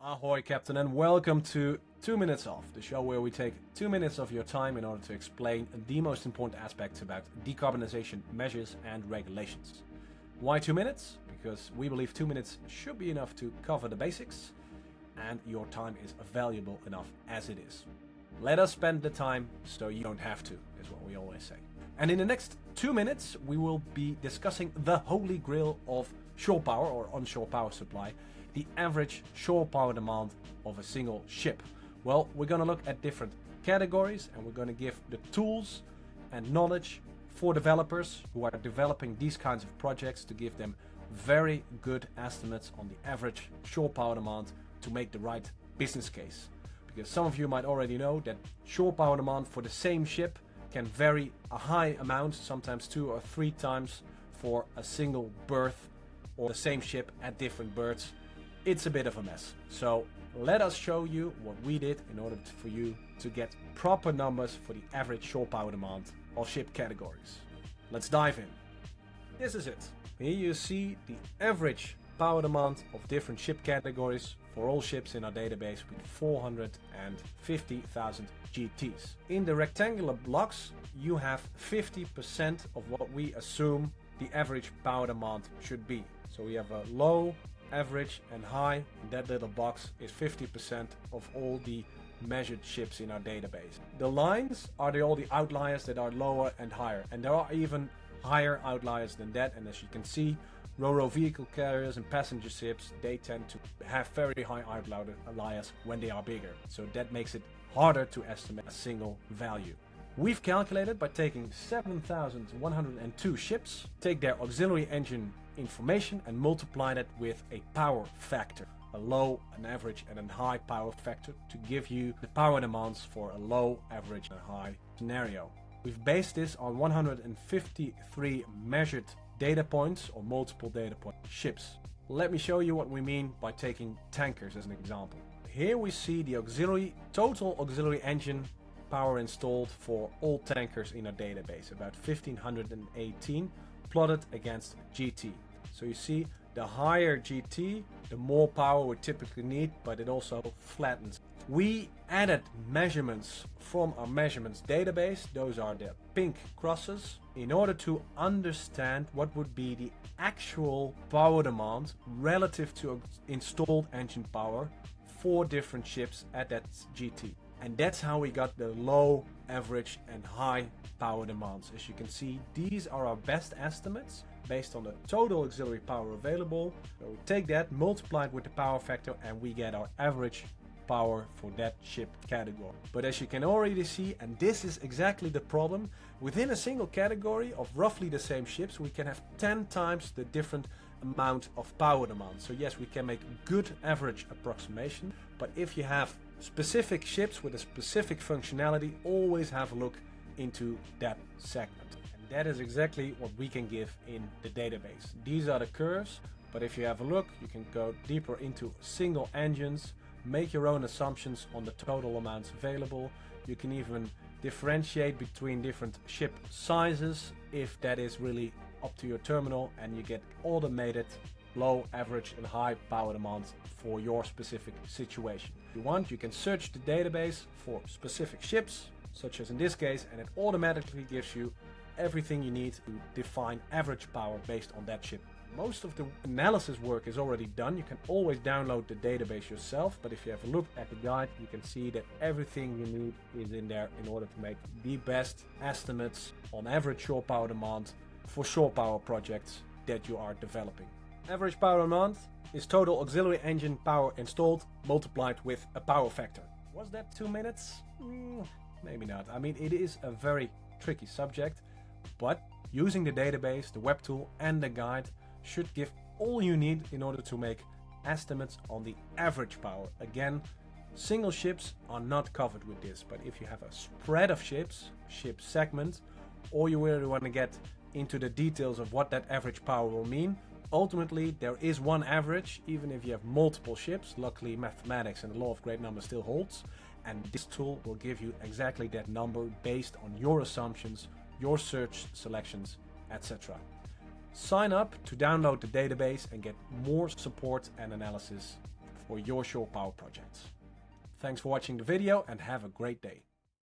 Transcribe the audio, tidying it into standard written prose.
Ahoy, Captain, and welcome to 2 Minutes Off, the show where we take 2 minutes of your time in order to explain the most important aspects about decarbonization measures and regulations. Why 2 minutes? Because we believe 2 minutes should be enough to cover the basics, and your time is valuable enough as it is. Let us spend the time so you don't have to, is what we always say. And in the next 2 minutes, we will be discussing the holy grail of shore power or onshore power supply, the average shore power demand of a single ship. Well, we're going to look at different categories, and we're going to give the tools and knowledge for developers who are developing these kinds of projects to give them very good estimates on the average shore power demand to make the right business case. Because some of you might already know that shore power demand for the same ship can vary a high amount, sometimes 2 or 3 times for a single berth or the same ship at different berths. It's a bit of a mess. So let us show you what we did in order for you to get proper numbers for the average shore power demand of ship categories. Let's dive in. This is it. Here you see the average power demand of different ship categories for all ships in our database with 450,000 GTs. In the rectangular blocks, you have 50% of what we assume the average power demand should be. So we have a low, average and high. That little box is 50% of all the measured ships in our database. The lines are all the outliers that are lower and higher, and there are even higher outliers than that. And as you can see, ro-ro vehicle carriers and passenger ships, they tend to have very high outliers when they are bigger, so that makes it harder to estimate a single value. We've calculated by taking 7,102 ships, take their auxiliary engine information and multiply that with a power factor, a low, an average and a high power factor, to give you the power demands for a low, average and high scenario. We've based this on 153 measured data points or multiple data point ships. Let me show you what we mean by taking tankers as an example. Here we see the total auxiliary engine power installed for all tankers in our database, about 1518, plotted against GT. So you see, the higher GT, the more power we typically need, but it also flattens. We added measurements from our measurements database, those are the pink crosses, in order to understand what would be the actual power demand relative to installed engine power for different ships at that GT. And that's how we got the low, average and high power demands. As you can see, these are our best estimates based on the total auxiliary power available. So we take that, multiply it with the power factor, and we get our average power for that ship category. But as you can already see, and this is exactly the problem, within a single category of roughly the same ships, we can have 10 times the different amount of power demand. So yes, we can make good average approximation, but if you have specific ships with a specific functionality, always have a look into that segment. And that is exactly what we can give in the database. These are the curves, but if you have a look, you can go deeper into single engines, make your own assumptions on the total amounts available. You can even differentiate between different ship sizes if that is really up to your terminal, and you get automated low, average and high power demands for your specific situation. If you want, you can search the database for specific ships, such as in this case, and it automatically gives you everything you need to define average power based on that ship. Most of the analysis work is already done. You can always download the database yourself, but if you have a look at the guide, you can see that everything you need is in there in order to make the best estimates on average shore power demand for shore power projects that you are developing. Average power demand is total auxiliary engine power installed multiplied with a power factor. Was that 2 minutes? Maybe not. I mean, it is a very tricky subject, but using the database, the web tool and the guide should give all you need in order to make estimates on the average power. Again, single ships are not covered with this, but if you have a spread of ships, ship segment, or you really want to get into the details of what that average power will mean, ultimately there is one average, even if you have multiple ships. Luckily, mathematics and the law of great numbers still holds, and this tool will give you exactly that number based on your assumptions, your search selections, etc. Sign up to download the database and get more support and analysis for your shore power projects. Thanks for watching the video and have a great day.